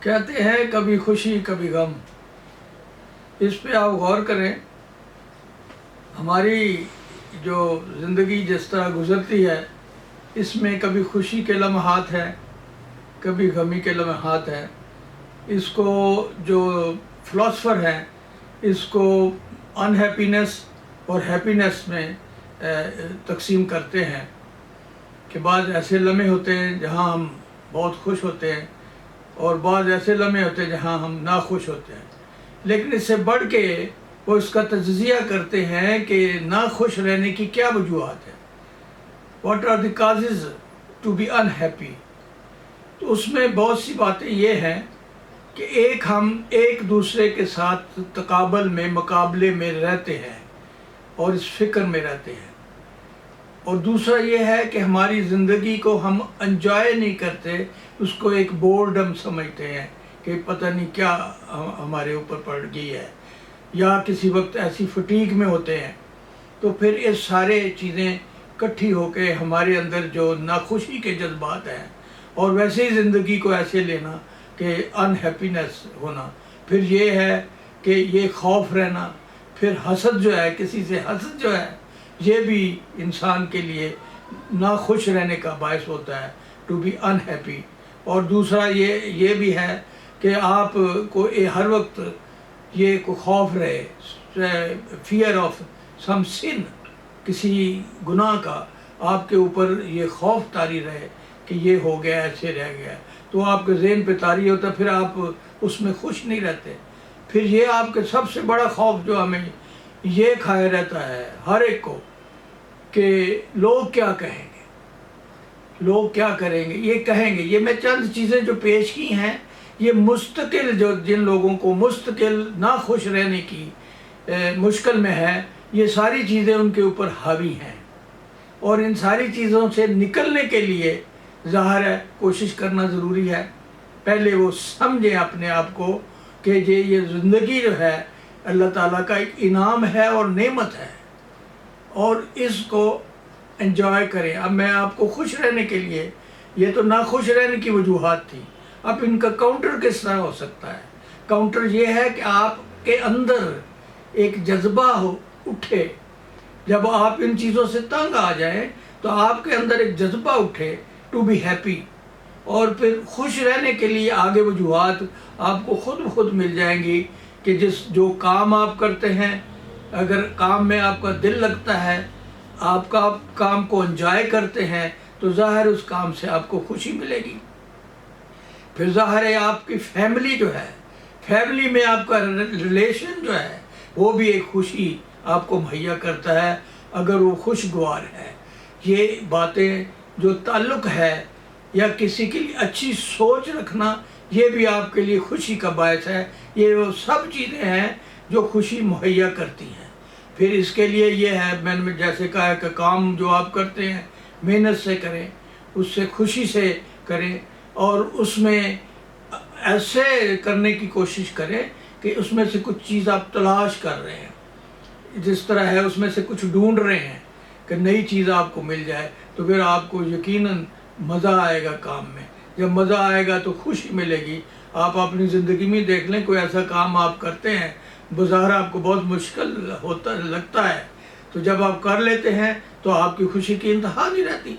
کہتے ہیں کبھی خوشی کبھی غم، اس پہ آپ غور کریں۔ ہماری جو زندگی جس طرح گزرتی ہے اس میں کبھی خوشی کے لمحات ہیں، کبھی غمی کے لمحات ہیں۔ اس کو جو فلاسفر ہیں اس کو انہیپینس اور ہیپینس میں تقسیم کرتے ہیں کہ بعض ایسے لمحے ہوتے ہیں جہاں ہم بہت خوش ہوتے ہیں اور بعض ایسے لمحے ہوتے ہیں جہاں ہم ناخوش ہوتے ہیں، لیکن اس سے بڑھ کے وہ اس کا تجزیہ کرتے ہیں کہ ناخوش رہنے کی کیا وجوہات ہیں، what are the causes to be unhappy. تو اس میں بہت سی باتیں یہ ہیں کہ ہم ایک دوسرے کے ساتھ تقابل میں مقابلے میں رہتے ہیں اور اس فکر میں رہتے ہیں، اور دوسرا یہ ہے کہ ہماری زندگی کو ہم انجوائے نہیں کرتے، اس کو ایک بورڈم سمجھتے ہیں کہ پتہ نہیں کیا ہمارے اوپر پڑ گئی ہے، یا کسی وقت ایسی فٹیگ میں ہوتے ہیں۔ تو پھر یہ سارے چیزیں اکٹھی ہو کے ہمارے اندر جو ناخوشی کے جذبات ہیں اور ویسے ہی زندگی کو ایسے لینا کہ انہیپینس ہونا، پھر یہ ہے کہ یہ خوف رہنا، پھر حسد جو ہے، کسی سے حسد جو ہے، یہ بھی انسان کے لیے ناخوش رہنے کا باعث ہوتا ہے، ٹو بی انہیپی۔ اور دوسرا یہ بھی ہے کہ آپ کو ہر وقت یہ کو خوف رہے، فیئر آف سم سن، کسی گناہ کا آپ کے اوپر یہ خوف طاری رہے کہ یہ ہو گیا، ایسے رہ گیا، تو آپ کے ذہن پہ طاری ہوتا ہے، پھر آپ اس میں خوش نہیں رہتے۔ پھر یہ آپ کے سب سے بڑا خوف جو ہمیں یہ کھائے رہتا ہے ہر ایک کو کہ لوگ کیا کہیں گے، لوگ کیا کریں گے، یہ کہیں گے۔ یہ میں چند چیزیں جو پیش کی ہیں، یہ مستقل جو جن لوگوں کو مستقل ناخوش رہنے کی مشکل میں ہے، یہ ساری چیزیں ان کے اوپر حاوی ہیں، اور ان ساری چیزوں سے نکلنے کے لیے ظاہر ہے کوشش کرنا ضروری ہے۔ پہلے وہ سمجھیں اپنے آپ کو کہ یہ زندگی جو ہے اللہ تعالیٰ کا ایک انعام ہے اور نعمت ہے، اور اس کو انجوائے کریں۔ اب میں آپ کو خوش رہنے کے لیے، یہ تو ناخوش رہنے کی وجوہات تھی، اب ان کا کاؤنٹر کس طرح ہو سکتا ہے؟ کاؤنٹر یہ ہے کہ آپ کے اندر ایک جذبہ اٹھے، جب آپ ان چیزوں سے تنگ آ جائیں تو آپ کے اندر ایک جذبہ اٹھے ٹو بی ہیپی، اور پھر خوش رہنے کے لیے آگے وجوہات آپ کو خود مل جائیں گی کہ جو کام آپ کرتے ہیں، اگر کام میں آپ کا دل لگتا ہے، آپ کا کام کو انجوائے کرتے ہیں، تو ظاہر اس کام سے آپ کو خوشی ملے گی۔ پھر ظاہر ہے آپ کی فیملی جو ہے، فیملی میں آپ کا ریلیشن جو ہے وہ بھی ایک خوشی آپ کو مہیا کرتا ہے اگر وہ خوشگوار ہے۔ یہ باتیں جو تعلق ہے یا کسی کے لیے اچھی سوچ رکھنا، یہ بھی آپ کے لیے خوشی کا باعث ہے۔ یہ وہ سب چیزیں ہیں جو خوشی مہیا کرتی ہیں۔ پھر اس کے لیے یہ ہے، میں نے جیسے کہا کہ کام جو آپ کرتے ہیں محنت سے کریں، اس سے خوشی سے کریں، اور اس میں ایسے کرنے کی کوشش کریں کہ اس میں سے کچھ چیز آپ تلاش کر رہے ہیں، جس طرح ہے اس میں سے کچھ ڈھونڈ رہے ہیں کہ نئی چیز آپ کو مل جائے، تو پھر آپ کو یقیناً مزہ آئے گا کام میں۔ جب مزہ آئے گا تو خوشی ملے گی۔ آپ اپنی زندگی میں دیکھ لیں، کوئی ایسا کام آپ کرتے ہیں بظاہر آپ کو بہت مشکل لگتا ہے، تو جب آپ کر لیتے ہیں تو آپ کی خوشی کی انتہا نہیں رہتی،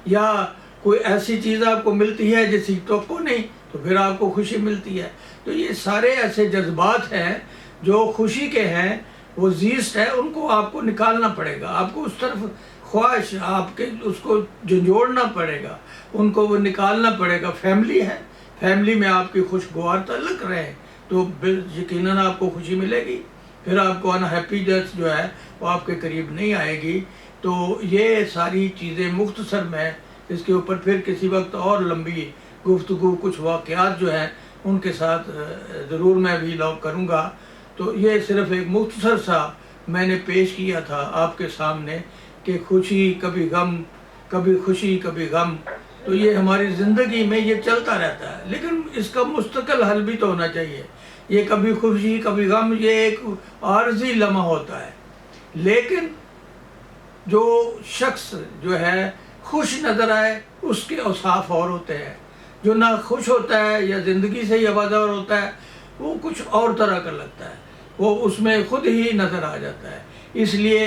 یا کوئی ایسی چیز آپ کو ملتی ہے جس کی توقع نہیں، تو پھر آپ کو خوشی ملتی ہے۔ تو یہ سارے ایسے جذبات ہیں جو خوشی کے ہیں، وہ زیست ہے، ان کو آپ کو نکالنا پڑے گا، آپ کو اس طرف خواہش آپ کے اس کو جھنجھوڑنا پڑے گا، ان کو وہ نکالنا پڑے گا۔ فیملی ہے، فیملی میں آپ کی خوشگوار تعلق رہے تو یقیناً آپ کو خوشی ملے گی، پھر آپ کو انہیپینس جو ہے وہ آپ کے قریب نہیں آئے گی۔ تو یہ ساری چیزیں مختصر میں اس کے اوپر پھر کسی وقت اور لمبی گفتگو، کچھ واقعات جو ہیں ان کے ساتھ ضرور میں بھی کروں گا۔ تو یہ صرف ایک مختصر سا میں نے پیش کیا تھا آپ کے سامنے کہ خوشی کبھی غم، کبھی خوشی کبھی غم، تو یہ ہماری زندگی میں یہ چلتا رہتا ہے، لیکن اس کا مستقل حل بھی تو ہونا چاہیے۔ یہ کبھی خوشی کبھی غم یہ ایک عارضی لمحہ ہوتا ہے، لیکن جو شخص جو ہے خوش نظر آئے اس کے اوصاف اور ہوتے ہیں، جو ناخوش ہوتا ہے یا زندگی سے ہی آوازار ہوتا ہے وہ کچھ اور طرح کا لگتا ہے، وہ اس میں خود ہی نظر آ جاتا ہے۔ اس لیے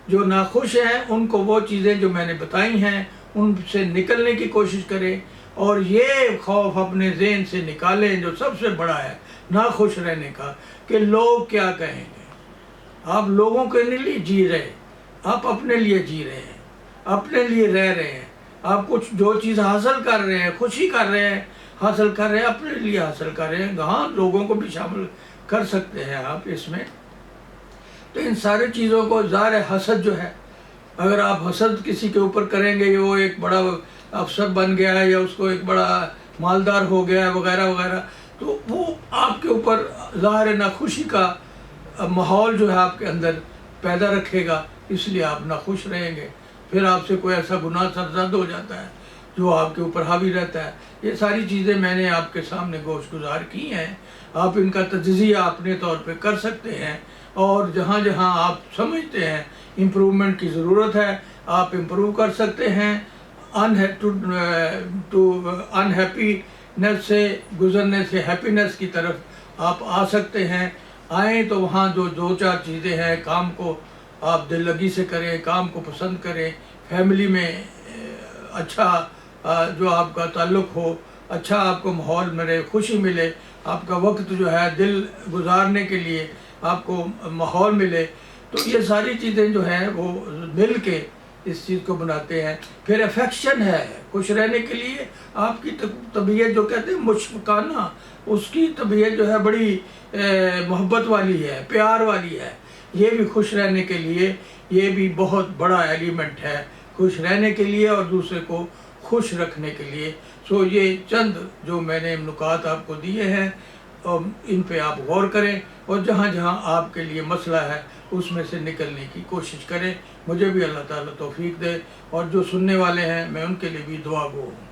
جو ناخوش ہیں ان کو وہ چیزیں جو میں نے بتائی ہیں ان سے نکلنے کی کوشش کریں، اور یہ خوف اپنے ذہن سے نکالیں جو سب سے بڑا ہے ناخوش رہنے کا، کہ لوگ کیا کہیں گے۔ آپ لوگوں کے لیے جی رہے، آپ اپنے لیے جی رہے ہیں، اپنے لیے رہ رہے ہیں، آپ کچھ جو چیز حاصل کر رہے ہیں، خوشی کر رہے ہیں، حاصل کر رہے ہیں، اپنے لیے حاصل کر رہے ہیں، ہاں لوگوں کو بھی شامل کر سکتے ہیں آپ اس میں۔ تو ان ساری چیزوں کو ظاہر حسد جو ہے، اگر آپ حسد کسی کے اوپر کریں گے، وہ ایک بڑا افسر بن گیا ہے یا اس کو ایک بڑا مالدار ہو گیا ہے وغیرہ وغیرہ، تو وہ آپ کے اوپر ظاہر ناخوشی کا ماحول جو ہے آپ کے اندر پیدا رکھے گا، اس لیے آپ ناخوش رہیں گے۔ پھر آپ سے کوئی ایسا گناہ سرزد ہو جاتا ہے جو آپ کے اوپر حاوی رہتا ہے۔ یہ ساری چیزیں میں نے آپ کے سامنے گوش گزار کی ہیں، آپ ان کا تجزیہ اپنے طور پہ کر سکتے ہیں، اور جہاں جہاں آپ سمجھتے ہیں امپرومنٹ کی ضرورت ہے آپ امپروو کر سکتے ہیں۔ انہیپینس سے گزرنے سے ہیپینس کی طرف آپ آ سکتے ہیں۔ آئیں تو وہاں جو دو چار چیزیں ہیں، کام کو آپ دل لگی سے کریں، کام کو پسند کریں، فیملی میں اچھا جو آپ کا تعلق ہو، اچھا آپ کو ماحول ملے، خوشی ملے، آپ کا وقت جو ہے دل گزارنے کے لیے آپ کو ماحول ملے، تو یہ ساری چیزیں جو ہیں وہ مل کے اس چیز کو بناتے ہیں۔ پھر افیکشن ہے، خوش رہنے کے لیے آپ کی طبیعت جو کہتے ہیں مشفقانہ، اس کی طبیعت جو ہے بڑی محبت والی ہے، پیار والی ہے، یہ بھی خوش رہنے کے لیے یہ بھی بہت بڑا ایلیمنٹ ہے خوش رہنے کے لیے اور دوسرے کو خوش رکھنے کے لیے۔ سو یہ چند جو میں نے نکات آپ کو دیے ہیں، ان پہ آپ غور کریں، اور جہاں جہاں آپ کے لیے مسئلہ ہے اس میں سے نکلنے کی کوشش کریں۔ مجھے بھی اللہ تعالیٰ توفیق دے، اور جو سننے والے ہیں میں ان کے لیے بھی دعا گو ہوں۔